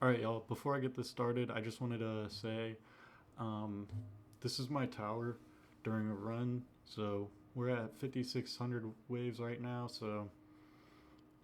Alright, y'all, before I get this started, I just wanted to say um, this is my tower during a run. So we're at 5,600 waves right now. So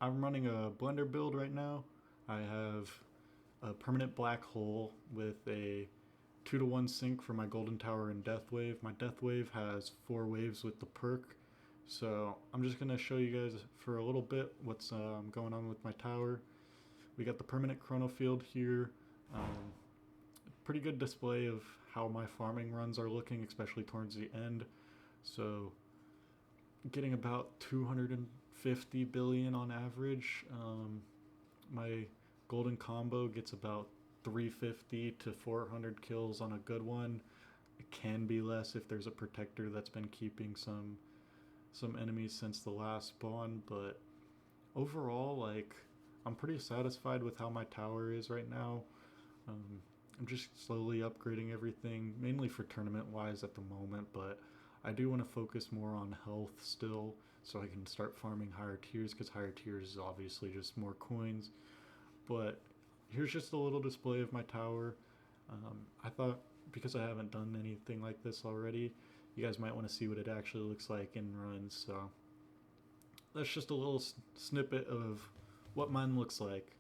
I'm running a blender build right now. I have a permanent black hole with a 2-to-1 sync for my golden tower and death wave. My death wave has 4 waves with the perk. So I'm just going to show you guys for a little bit what's going on with my tower. We got the permanent chrono field here. Um, Pretty good display of how my farming runs are looking, especially towards the end. So getting about 250 billion on average. My golden combo gets about 350 to 400 kills on a good one. It can be less if there's a protector that's been keeping some enemies since the last spawn, but overall, like, I'm pretty satisfied with how my tower is right now. Um, I'm just slowly upgrading everything, mainly for tournament wise at the moment, but I do want to focus more on health still so I can start farming higher tiers because higher tiers is obviously just more coins. But here's just a little display of my tower. I thought because I haven't done anything like this already, you guys might want to see what it actually looks like in runs. So that's just a little snippet of what mine looks like.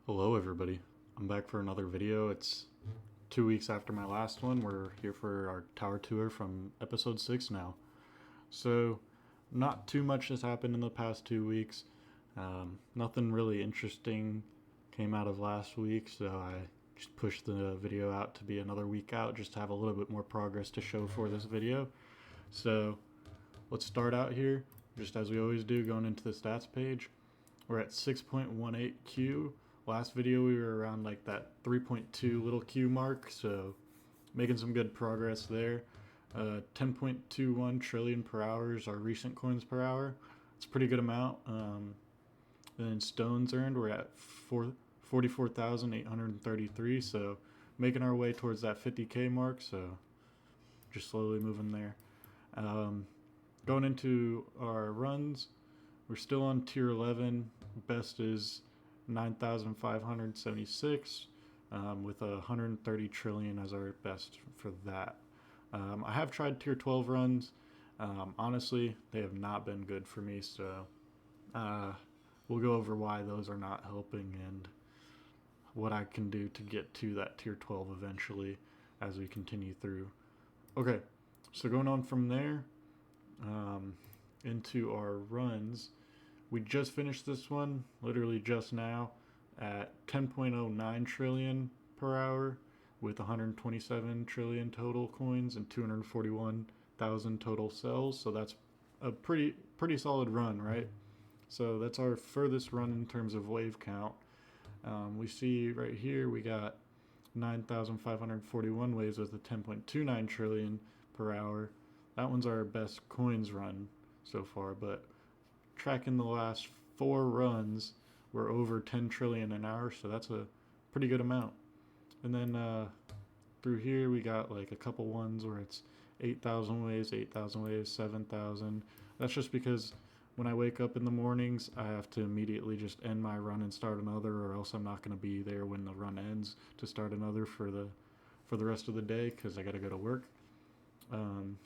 Hello, everybody. I'm back for another video. It's 2 weeks after my last one. We're here for our tower tour from episode 6 now. So, not too much has happened in the past 2 weeks. Nothing really interesting came out of last week, so I just pushed the video out to be another week out just to have a little bit more progress to show for this video. So, let's start out here, just as we always do, going into the stats page. We're at 6.18 Q. Last video we were around like that 3.2 little Q mark, so making some good progress there. 10.21 trillion per hour is our recent coins per hour. It's a pretty good amount. Then stones earned, we're at 44,833, so making our way towards that 50k mark, so just slowly moving there. Going into our runs, we're still on tier 11. Best is 9,576 with 130 trillion as our best for that. I have tried tier 12 runs. Honestly, they have not been good for me, so we'll go over why those are not helping and what I can do to get to that tier 12 eventually as we continue through. Okay, so going on from there into our runs. We just finished this one, literally just now, at 10.09 trillion per hour with 127 trillion total coins and 241,000 total cells. So that's a pretty solid run, right? So that's our furthest run in terms of wave count. We see right here we got 9,541 waves with a 10.29 trillion per hour. That one's our best coins run so far, but tracking the last 4 runs, we're over 10 trillion an hour, so that's a pretty good amount. And then through here, we got like a couple ones where it's 8,000 waves, 8,000 waves, 7,000. That's just because when I wake up in the mornings, I have to immediately just end my run and start another, or else I'm not going to be there when the run ends to start another for the rest of the day because I got to go to work.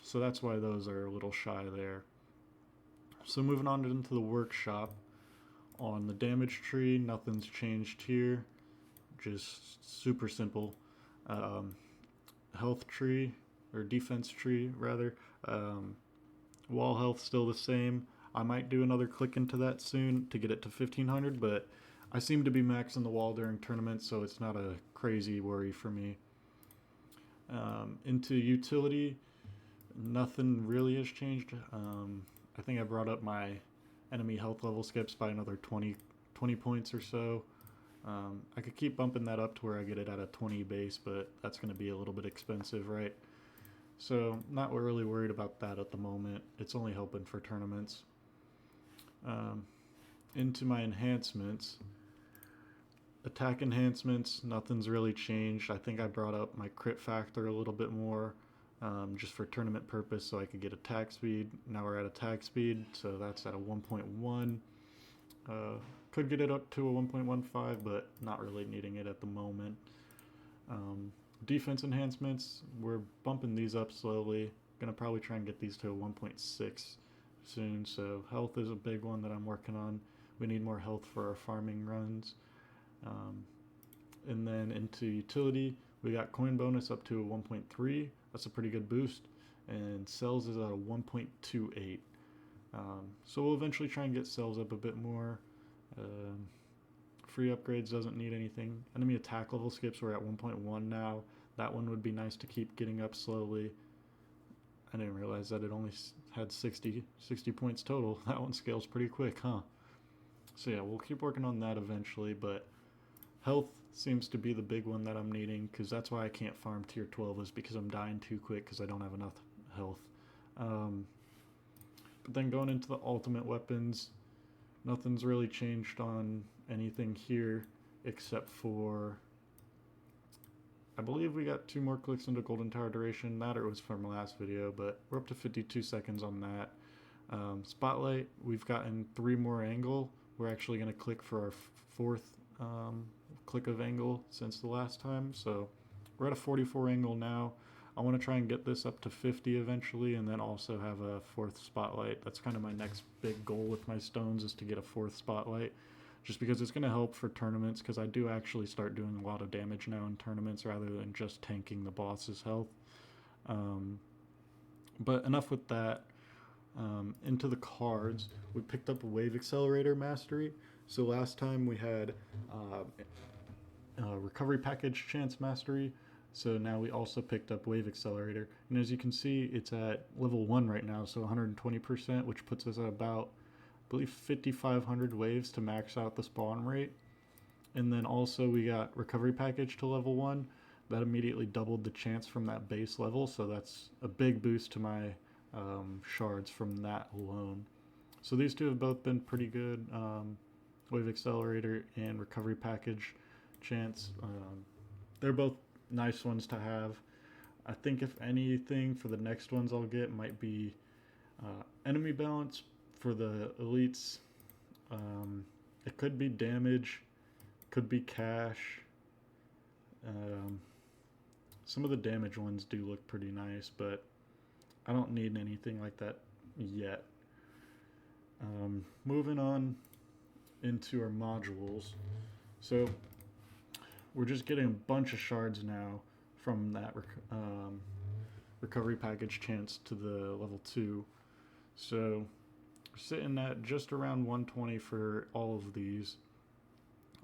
So that's why those are a little shy there. So moving on into the workshop. On the damage tree, nothing's changed here. Just super simple. Health tree, or defense tree rather. Wall health still the same. I might do another click into that soon to get it to 1500, but I seem to be maxing the wall during tournaments, so it's not a crazy worry for me. Into utility, nothing really has changed. I think I brought up my enemy health level skips by another 20 points or so. I could keep bumping that up to where I get it at a 20 base, but that's going to be a little bit expensive, right? So not really worried about that at the moment. It's only helping for tournaments. Into my enhancements. Attack enhancements, nothing's really changed. I think I brought up my crit factor a little bit more just for tournament purpose so I could get attack speed. Now we're at attack speed, so that's at a 1.1. Could get it up to a 1.15, but not really needing it at the moment. Um, Defense enhancements, we're bumping these up slowly. Gonna probably try and get these to a 1.6 soon. So health is a big one that I'm working on. We need more health for our farming runs. Um, and then into utility, we got coin bonus up to a 1.3. That's a pretty good boost. And cells is at a 1.28. So we'll eventually try and get cells up a bit more. Free upgrades doesn't need anything. Enemy attack level skips, we're at 1.1 now. That one would be nice to keep getting up slowly. I didn't realize that it only had 60 points total. That one scales pretty quick, huh? So yeah, we'll keep working on that eventually, but health seems to be the big one that I'm needing, because that's why I can't farm tier 12, is because I'm dying too quick because I don't have enough health. But then going into the ultimate weapons, nothing's really changed on anything here except for, I believe we got 2 more clicks into Golden Tower duration. That or it was from the last video, but we're up to 52 seconds on that. Spotlight, we've gotten 3 more angle. We're actually going to click for our 4th click of angle since the last time. So we're at a 44 angle now. I want to try and get this up to 50 eventually, and then also have a 4th spotlight. That's kind of my next big goal with my stones, is to get a 4th spotlight, just because it's going to help for tournaments, because I do actually start doing a lot of damage now in tournaments rather than just tanking the boss's health. But enough with that. Into the cards, we picked up a Wave Accelerator Mastery. So last time we had Recovery Package Chance Mastery. So now we also picked up Wave Accelerator. And as you can see, it's at level 1 right now, so 120%, which puts us at about, I believe, 5,500 waves to max out the spawn rate. And then also we got Recovery Package to level 1. That immediately doubled the chance from that base level, so that's a big boost to my shards from that alone. So these two have both been pretty good. Wave Accelerator and Recovery Package Chance. They're both nice ones to have. I think if anything for the next ones I'll get might be enemy balance for the elites. It could be damage, could be cash. Some of the damage ones do look pretty nice, but I don't need anything like that yet. Moving on into our modules. So we're just getting a bunch of shards now from that recovery package chance to the level 2. So we're sitting at just around 120 for all of these.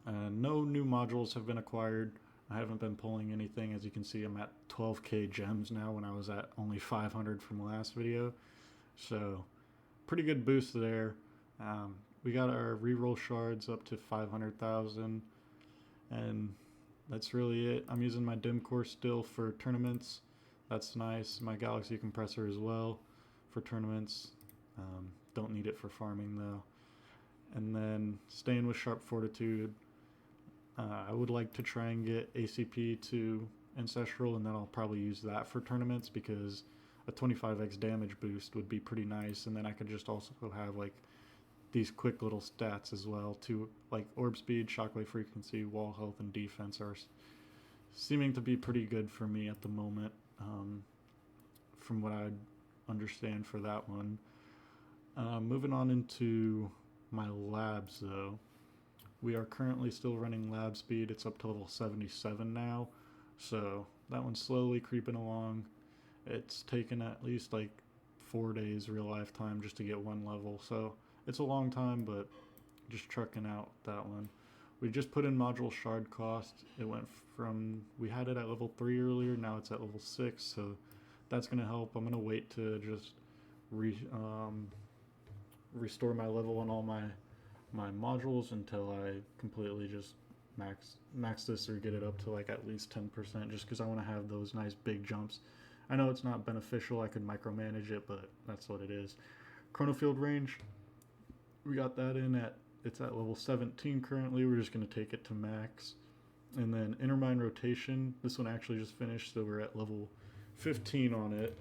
No new modules have been acquired. I haven't been pulling anything. As you can see, I'm at 12k gems now when I was at only 500 from the last video. So pretty good boost there. We got our reroll shards up to 500,000, and that's really it. I'm using my dim core still for tournaments. That's nice. My galaxy compressor as well for tournaments. Don't need it for farming though. And then staying with sharp fortitude. I would like to try and get ACP to Ancestral, and then I'll probably use that for tournaments, because a 25x damage boost would be pretty nice, and then I could just also have like these quick little stats as well too, like orb speed, shockwave frequency, wall health, and defense are seeming to be pretty good for me at the moment, from what I understand for that one. Moving on into my labs though. We are currently still running lab speed. It's up to level 77 now. So that one's slowly creeping along. It's taken at least like 4 days real life time just to get 1 level. So it's a long time, but just trucking out that one. We just put in module shard cost. It went from, we had it at level 3 earlier, now it's at level 6. So that's going to help. I'm going to wait to just restore my level on all my modules until I completely just max this or get it up to like at least 10%, just because I want to have those nice big jumps. I know it's not beneficial, I could micromanage it, but that's what it is. Chronofield range, we got that in at, it's at level 17 currently. We're just going to take it to max. And then Innermind rotation, this one actually just finished, so we're at level 15 on it.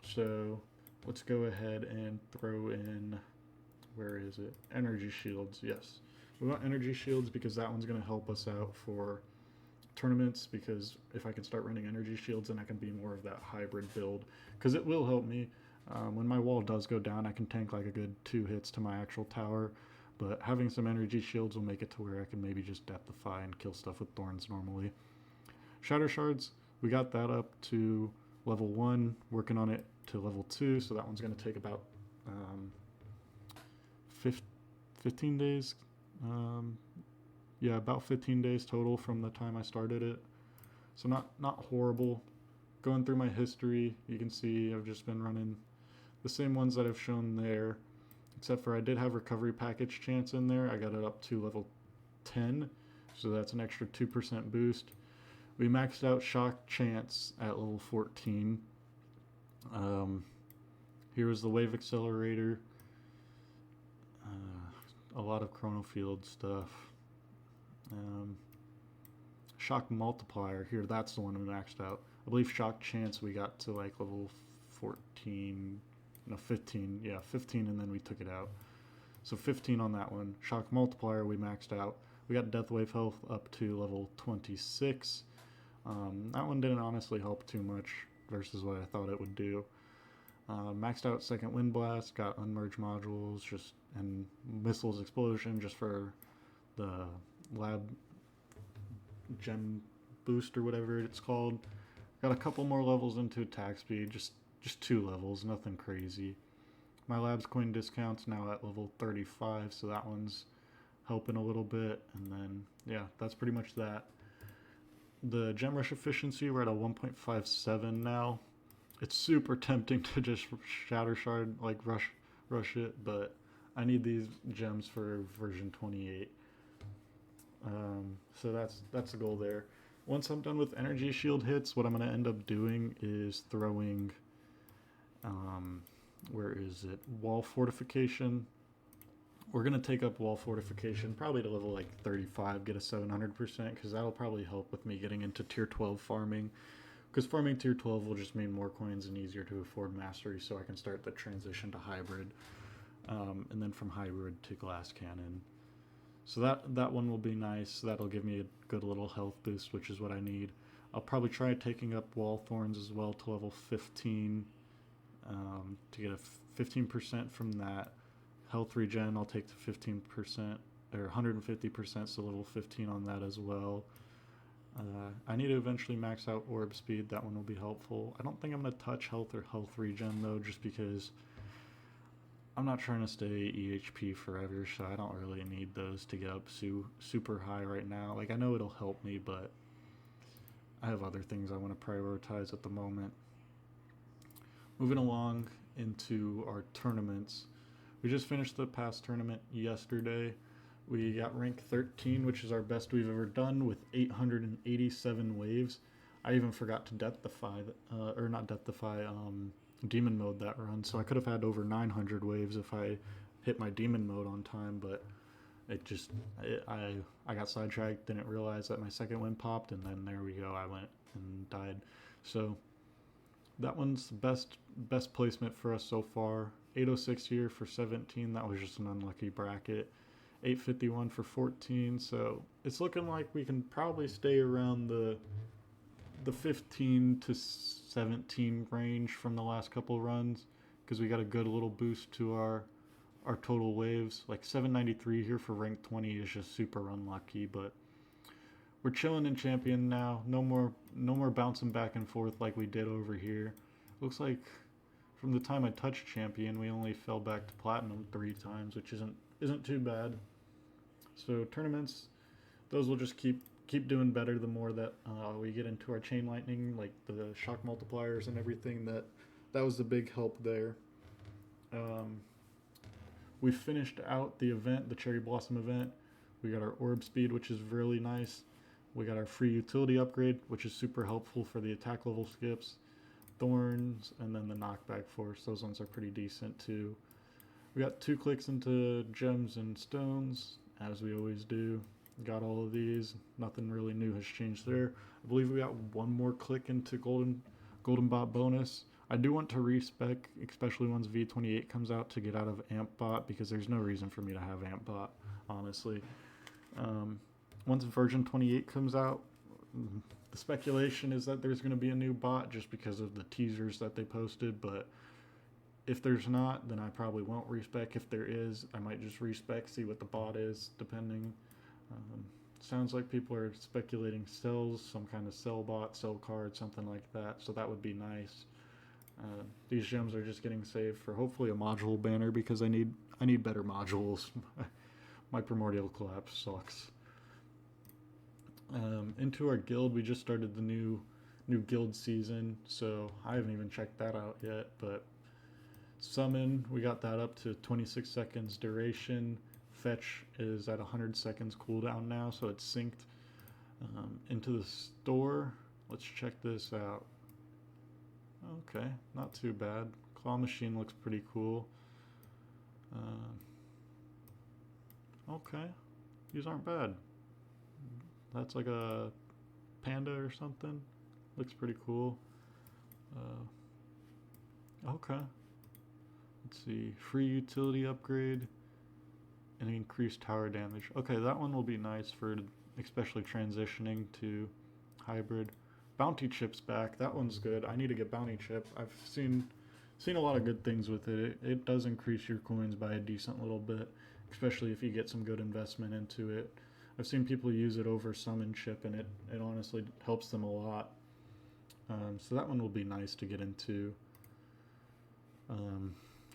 So let's go ahead and throw in Where is it? Energy shields, yes. We want energy shields because that one's going to help us out for tournaments, because if I can start running energy shields, then I can be more of that hybrid build, because it will help me. When my wall does go down, I can tank like a good 2 hits to my actual tower, but having some energy shields will make it to where I can maybe just depthify and kill stuff with thorns normally. Shatter shards, we got that up to level 1, working on it to level 2, so that one's going to take about 15 days. Yeah, about 15 days total from the time I started it. So not horrible. Going through my history, you can see I've just been running the same ones that I've shown there, except for I did have recovery package chance in there. I got it up to level 10, so that's an extra 2% boost. We maxed out shock chance at level 14. Here was the wave accelerator. A lot of chronofield stuff. Shock multiplier here, that's the one we maxed out. I believe shock chance we got to like level 14, no 15, yeah 15, and then we took it out. So 15 on that one. Shock multiplier we maxed out. We got death wave health up to level 26. That one didn't honestly help too much versus what I thought it would do. Maxed out second wind blast, got unmerged modules, just and missiles explosion just for the lab gem boost or whatever it's called. Got a couple more levels into attack speed, just 2 levels, nothing crazy. My lab's coin discount's now at level 35, so that one's helping a little bit. And then yeah, that's pretty much that. The gem rush efficiency, we're at a 1.57 now. It's super tempting to just shatter shard, like rush it, but I need these gems for version 28. So that's the goal there. Once I'm done with energy shield hits, what I'm going to end up doing is throwing, where is it? Wall fortification. We're going to take up wall fortification probably to level like 35, get a 700%, because that'll probably help with me getting into tier 12 farming. Because farming tier 12 will just mean more coins and easier to afford mastery, so I can start the transition to hybrid. And then from hybrid to glass cannon. So that one will be nice. That'll give me a good little health boost, which is what I need. I'll probably try taking up wall thorns as well to level 15 to get a 15% from that. Health regen, I'll take the 15% or 150%, so level 15 on that as well. I need to eventually max out orb speed. That one will be helpful. I don't think I'm going to touch health or health regen though, just because I'm not trying to stay EHP forever, so I don't really need those to get up super high right now. Like, I know it'll help me, but I have other things I want to prioritize at the moment. Moving along into our tournaments. We just finished the past tournament yesterday. We got rank 13, which is our best we've ever done, with 887 waves. I even forgot to demon mode that run, so I could have had over 900 waves if I hit my demon mode on time, but I got sidetracked, didn't realize that my second wind popped, and then there we go, I went and died. So that one's the best placement for us so far. 806 here for 17, that was just an unlucky bracket. 851 for 14, so it's looking like we can probably stay around the 15 to 17 range from the last couple runs, because we got a good little boost to our total waves. Like 793 here for rank 20 is just super unlucky, but we're chilling in champion now. No more bouncing back and forth like we did over here. Looks like from the time I touched champion, we only fell back to platinum 3 times, which isn't too bad. So tournaments, those will just keep doing better the more that we get into our chain lightning, like the shock multipliers and everything. That was the big help there. We finished out the event, the cherry blossom event. We got our orb speed, which is really nice. We got our free utility upgrade, which is super helpful for the attack level skips, thorns, and then the knockback force. Those ones are pretty decent too. We got 2 clicks into gems and stones, as we always do. Got all of these. Nothing really new has changed there. I believe we got 1 more click into golden bot bonus. I do want to respec, especially once V28 comes out, to get out of AmpBot because there's no reason for me to have AmpBot, honestly. Once version 28 comes out, the speculation is that there's going to be a new bot just because of the teasers that they posted, but if there's not, then I probably won't respec. If there is, I might just respec, see what the bot is, depending. Sounds like people are speculating cells, some kind of cell bot, cell card, something like that, so that would be nice. These gems are just getting saved for hopefully a module banner because I need better modules. My Primordial Collapse sucks. Into our guild, we just started the new guild season, so I haven't even checked that out yet, but summon, we got that up to 26 seconds duration. Fetch is at 100 seconds cooldown now, so it's synced. Into the store, let's check this out. Okay, not too bad. Claw machine looks pretty cool. Okay, these aren't bad. That's like a panda or something. Looks pretty cool. Okay. Let's see. Free utility upgrade and increased tower damage. Okay, that one will be nice for especially transitioning to hybrid. Bounty chip's back. That one's good. I need to get bounty chip. I've seen a lot of good things with it. It does increase your coins by a decent little bit, especially if you get some good investment into it. I've seen people use it over summon chip, and it honestly helps them a lot. So that one will be nice to get into.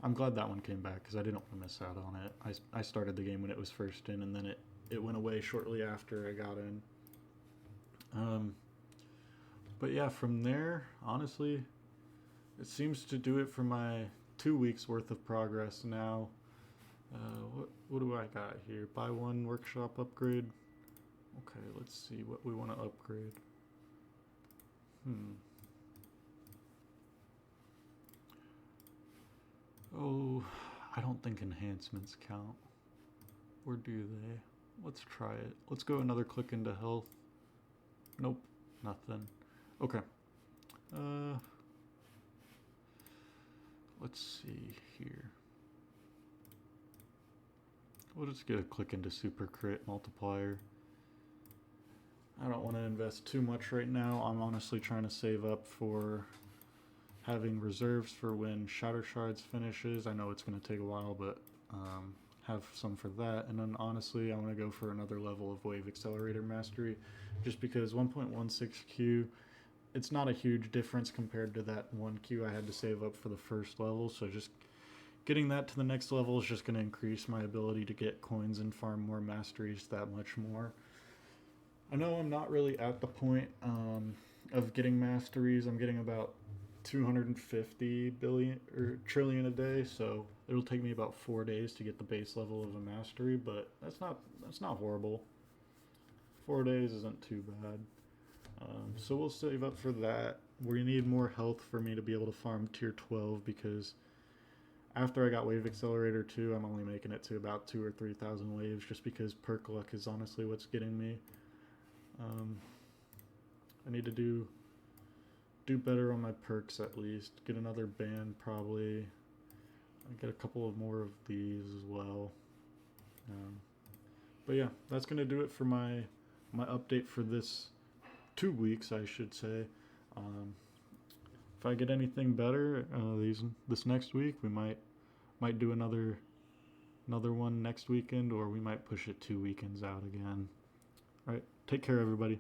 I'm glad that one came back because I didn't want to miss out on it. I started the game when it was first in, and then it went away shortly after I got in. But yeah, from there, honestly, it seems to do it for my 2 weeks worth of progress now. What do I got here? Buy one workshop upgrade. Okay, let's see what we want to upgrade. Oh, I don't think enhancements count. Or do they? Let's try it. Let's go another click into health. Nope, nothing. Okay. Let's see here. We'll just get a click into super crit multiplier. I don't want to invest too much right now. I'm honestly trying to save up for having reserves for when Shatter Shards finishes. I know it's going to take a while, but have some for that. And then honestly, I want to go for another level of Wave Accelerator Mastery, just because 1.16Q, it's not a huge difference compared to that 1Q I had to save up for the first level. So just getting that to the next level is just going to increase my ability to get coins and farm more masteries that much more. I know I'm not really at the point of getting masteries. I'm getting about 250 billion or trillion a day, so it'll take me about 4 days to get the base level of a mastery, but that's not horrible. 4 days isn't too bad. So we'll save up for that. We need more health for me to be able to farm tier 12, because after I got Wave Accelerator 2, I'm only making it to about 2,000 or 3,000 waves, just because perk luck is honestly what's getting me. I need to do better on my perks at least. Get another band probably. I get a couple of more of these as well. But yeah, that's gonna do it for my update for this 2 weeks, I should say. If I get anything better this next week, we might do another one next weekend, or we might push it 2 weekends out again. All right, take care, everybody.